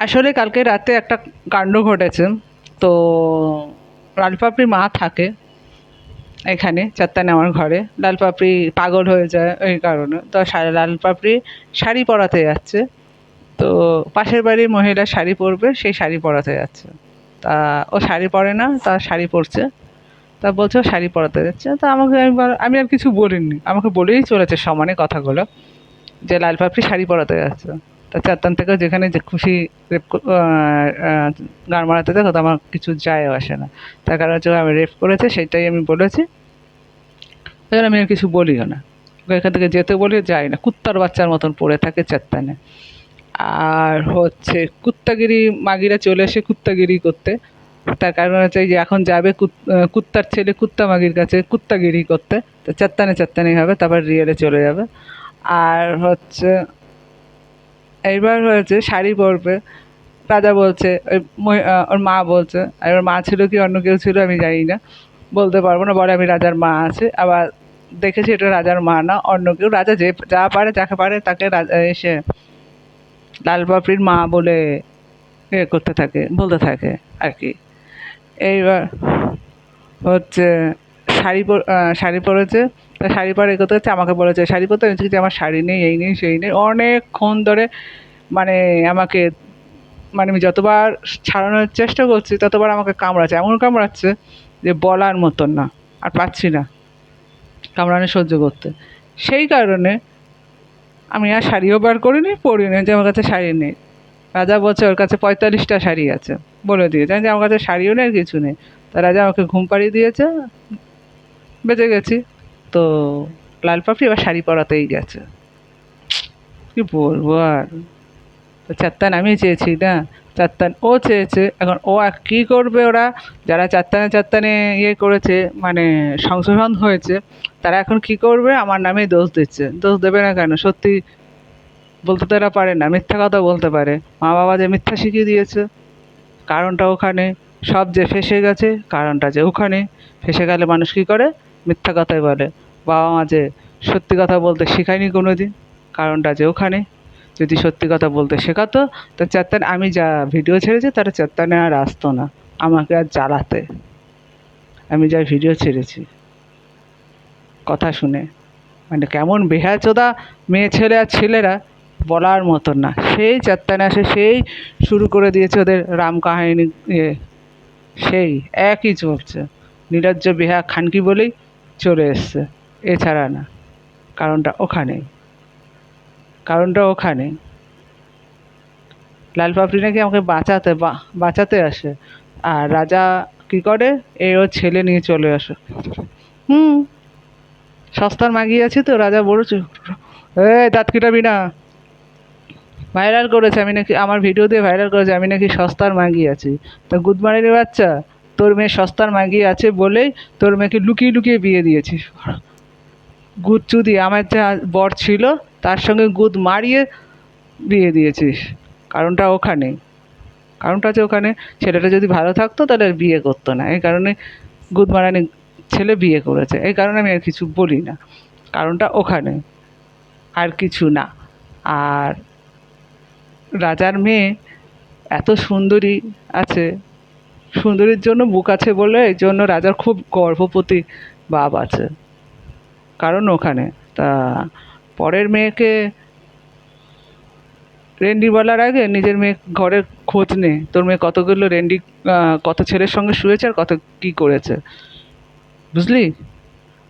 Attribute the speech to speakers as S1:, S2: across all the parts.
S1: আসলে কালকে রাতে একটা কাণ্ড ঘটেছে। তো লাল পাপড়ির মা থাকে এখানে চাত্তানে আমার ঘরে। লাল পাপড়ি পাগল হয়ে যায় এই কারণে। তো লাল পাপড়ি শাড়ি পরাতে যাচ্ছে। তো পাশের বাড়ির মহিলা শাড়ি পরবে, সেই শাড়ি পরাতে যাচ্ছে। তা ও শাড়ি পরে না, তার শাড়ি পরছে। তা বলছে ও শাড়ি পরাতে যাচ্ছে। তা আমাকে আমি আর কিছু বলিনি, আমাকে বলেই চলেছে সমানে কথাগুলো, যে লাল পাপড়ি শাড়ি পরাতে যাচ্ছে। তা চারটান থেকে যেখানে যে খুশি রেপ গান মারাতে দেখো, তো আমার কিছু যায় আসে না। তার কারণ হচ্ছে আমি রেপ করেছে, সেটাই আমি বলেছি। তাই জন্য আমি আর কিছু বলিও না, ওকে এখান থেকে যেতে বলি, যায় না, কুত্তার বাচ্চার মতন পড়ে থাকে চারটানে। আর হচ্ছে কুত্তাগিরি মাগিরা চলে এসে কুত্তাগিরি করতে। তার কারণ হচ্ছে এই যে এখন যাবে কুত্তার ছেলে কুত্তা মাগির কাছে কুত্তাগিরি করতে। তো চাত্তানে চাত্তানি হবে, তারপর রিয়েলে চলে যাবে। আর হচ্ছে এইবার হয়েছে শাড়ি পরবে। রাজা বলছে, ওর মা বলছে, আর ওর মা ছিল কি অন্য কেউ ছিল আমি জানি না, বলতে পারবো না। বলে আমি রাজার মা আছে, আবার দেখেছি এটা রাজার মা না, অন্য কেউ। রাজা যে যা পারে যাকে পারে তাকে এসে লাল পাপড়ির মা বলে করতে থাকে, বলতে থাকে আর কি। এইবার হচ্ছে শাড়ি পরেছে। তা শাড়ি পরে করতে হচ্ছে, আমাকে বলেছে শাড়ি পরতে। আমি যে আমার শাড়ি নেই, এই নেই সেই নেই, অনেকক্ষণ ধরে মানে আমাকে, মানে আমি যতবার ছাড়ানোর চেষ্টা করছি ততবার আমাকে কামড়াচ্ছে, এমন কামড়াচ্ছে যে বলার মতন না। আর পাচ্ছি না কামড়ানো সহ্য করতে। সেই কারণে আমি আর শাড়িও বার করিনি, পরিনি, যে আমার কাছে শাড়ি নেই। রাজা বলছে ওর কাছে 45টা শাড়ি আছে, বলে দিয়েছে যে আমার কাছে শাড়িও নেই আর কিছু নেই। তা রাজা আমাকে ঘুম পাড়িয়ে দিয়েছে, বেঁচে গেছি। তো লাল পাপড়ি এবার শাড়ি পরাতেই গেছে। কি বলবো আর। তো চাত্তান আমি চেয়েছি না, চাত্তান ও চেয়েছে। এখন ও কী করবে, ওরা যারা চাত্তানে চাত্তানে ইয়ে করেছে, মানে সংশোধন হয়েছে, তারা এখন কি করবে, আমার নামে দোষ দিচ্ছে। দোষ দেবে না কেন, সত্যি বলতে তো এরা পারে না, মিথ্যা কথা বলতে পারে। মা বাবা যে মিথ্যা শিখিয়ে দিয়েছে, কারণটা ওখানে। সব যে ফেঁসে গেছে, কারণটা যে ওখানে। ফেঁসে গেলে মানুষ কী করে, মিথ্যা কথাই বলে। বাবা মা যে সত্যি কথা বলতে শেখায়নি কোনো দিন, কারণটা যে ওখানে। যদি সত্যি কথা বলতে শেখাতো, তো চাত্তান আমি যা ভিডিও ছেড়েছি তারা চাত্তানে আর আসতো না আমাকে আর জ্বালাতে। আমি যা ভিডিও ছেড়েছি কথা শুনে, মানে কেমন বেহাচোদা মেয়ে ছেলে আর ছেলেরা, বলার মতন না। সেই চাত্তানে আসে, সেই শুরু করে দিয়েছে ওদের রাম কাহিনী। ইয়ে সেই একই চলছে, নির্লজ্জ বেহা খানকি বলেই চলে এসছে, এছাড়া না। কারণটা ওখানে, কারণটা ওখানে। লাল পাপড়ি নাকি আমাকে বাঁচাতে আসে। আর রাজা কি করে, ওর ছেলে নিয়ে চলে আসে। হুম, সস্তার মাগিয়ে আছি তো, রাজা বলেছে দাঁত কিটাবি না। ভাইরাল করেছে আমি নাকি, আমার ভিডিও দিয়ে ভাইরাল করেছে আমি নাকি সস্তার মাগিয়ে আছি। তা গুদমারানির বাচ্চা, তোর মেয়ে সস্তার মাগিয়ে আছে বলেই তোর মেয়েকে লুকিয়ে লুকিয়ে বিয়ে দিয়েছিস। গুদ চুদি, আমার যে বর ছিল তার সঙ্গে গুদ মারিয়ে বিয়ে দিয়েছিস। কারণটা ওখানে, কারণটা হচ্ছে ওখানে। ছেলেটা যদি ভালো থাকতো তাহলে আর বিয়ে করতো না, এই কারণে গুদমারানি ছেলে বিয়ে করেছে। এই কারণে আমি আর কিছু বলি না, কারণটা ওখানে, আর কিছু না। আর রাজার মেয়ে এত সুন্দরী আছে, সুন্দরীর জন্য বুক আছে বলে এই জন্য রাজার খুব গর্ভবতী ভাব আছে, কারণ ওখানে। তা পরের মেয়েকে রেন্ডি বলার আগে নিজের মেয়ে ঘরের খোঁজ নে, তোর মেয়ে কতগুলো রেন্ডি, কত ছেলের সঙ্গে শুয়েছে আর কত কী করেছে, বুঝলি?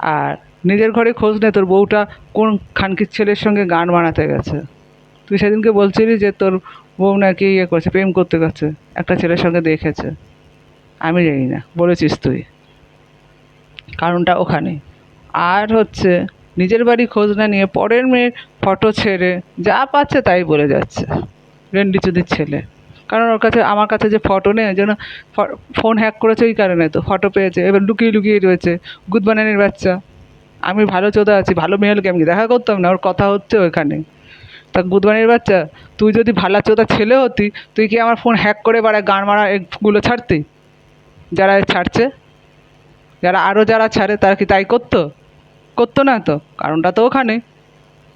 S1: আর নিজের ঘরে খোঁজ নে, তোর বউটা কোন খানকির ছেলের সঙ্গে গান বানাতে গেছে। তুই সেদিনকে বলছিলি যে তোর বউ নাকি ইয়ে করছে, প্রেম করতে গেছে, একটা ছেলের সঙ্গে দেখেছে। আমি জানি না, বলেছিস তুই। কারণটা ওখানে। আর হচ্ছে নিজের বাড়ি খোঁজ না নিয়ে পরের মেয়ের ফটো ছেড়ে যা পাচ্ছে তাই বলে যাচ্ছে, রেন্ডিচুদির ছেলে। কারণ ওর কাছে, আমার কাছে যে ফটো নেই ওই জন্য ফোন হ্যাক করেছে, ওই কারণে তো ফটো পেয়েছে, এবার লুকিয়ে লুকিয়ে রয়েছে। গুদবানানির বাচ্চা। আমি ভালো চোদা আছি, ভালো মেয়ে হলে আমি দেখা করতাম না, ওর কথা হচ্ছে ওইখানে। তা গুদবানির বাচ্চা, তুই যদি ভালা চোদা ছেলে হতি, তুই কি আমার ফোন হ্যাক করে বাড়া গান মারা এগুলো ছাড়তি? যারা ছাড়ছে, যারা আরও যারা ছাড়ে তারা কি তাই করতো? করতো না তো, কারণটা তো ওখানে।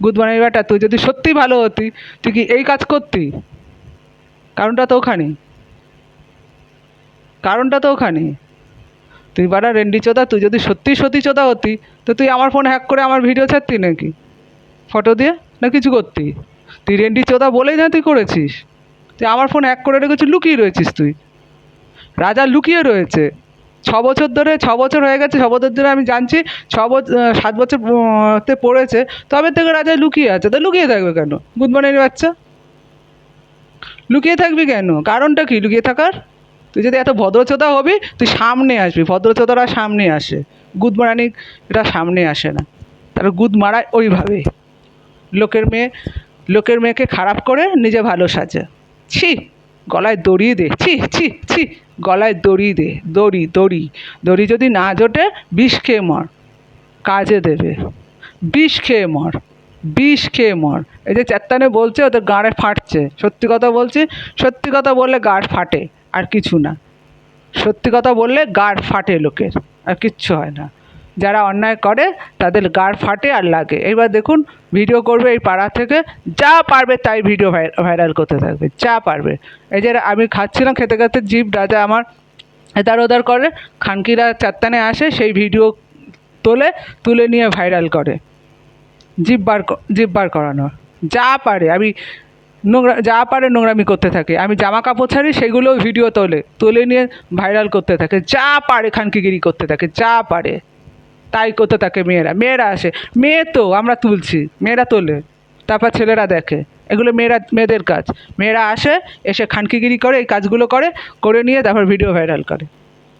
S1: গুদমানির বেটা, তুই যদি সত্যি ভালো হতি তুই কি এই কাজ করতি? কারণটা তো ওখানে, কারণটা তো ওখানে। তুই বাড়া রেন্ডি চোদা, তুই যদি সত্যি সত্যি চোদা হতি তো তুই আমার ফোন হ্যাক করে আমার ভিডিও ছাড়তি নাকি ফটো দিয়ে, না কিছু করতি? তুই রেন্ডি চোদা বলেই না তুই করেছিস। তুই আমার ফোন হ্যাক করে রেখেছিস, লুকিয়ে রয়েছিস তুই। রাজা লুকিয়ে রয়েছে 6 বছর ধরে, 6 বছর হয়ে গেছে, 6 বছর ধরে আমি জানছি। 7 বছর তে পড়েছে, তবে থেকে রাজা লুকিয়ে আছে। তো লুকিয়ে থাকবে কেন গুদমানের বাচ্চা? লুকিয়ে থাকবি কেন? কারণটা কি লুকিয়ে থাকার? তুই যদি এত ভদ্রচোদা হবি তুই সামনে আসবি। ভদ্রচোদারা সামনে আসে, গুদমারানি এটা সামনে আসে না। তারা গুদ মারায় ওইভাবে। লোকের মেয়ে, লোকের মেয়েকে খারাপ করে নিজে ভালো সাজে। ছি, গলায় দড়ি দে, ছি ছি ছি, গলায় দড়ি দে, দড়ি দড়ি। দড়ি যদি না জোটে বিষ খেয়ে মর, কাজে দেবে। বিষ খেয়ে মর, বিষ খেয়ে মর। এই যে চেত্তানে বলছে ওদের গাঁড়ে ফাটছে, সত্যি কথা বলছি। সত্যি কথা বললে গাঁড় ফাটে, আর কিছু না। সত্যি কথা বললে গাঁড় ফাটে লোকের, আর কিচ্ছু হয় না। যারা অন্যায় করে তাদের গাঁড় ফাটে আর লাগে। এবার দেখুন ভিডিও করবে এই পাড়া থেকে, যা পারবে তাই ভিডিও ভাইরাল করতে থাকবে, যা পারবে। এই যে আমি খাচ্ছিলাম, খেতে খেতে জিভ রাজা আমার এদার ওদার করে, খানকিরা চাত্তানে আসে, সেই ভিডিও তুলে নিয়ে ভাইরাল করে। জিভ বার করানো যা পারে। আমি যা পারে নোংরামি করতে থাকে। আমি জামা কাপড় ছাড়ি, সেগুলোও ভিডিও তুলে নিয়ে ভাইরাল করতে থাকে। যা পারে খানকিগিরি করতে থাকে, যা পারে তাই করতে থাকে। মেয়েরা আসে, মেয়ে তো আমরা তুলছি, মেয়েরা তোলে, তারপর ছেলেরা দেখে। এগুলো মেয়েদের কাজ। মেয়েরা আসে, এসে খানকিগিরি করে, এই কাজগুলো করে নিয়ে তারপর ভিডিও ভাইরাল করে।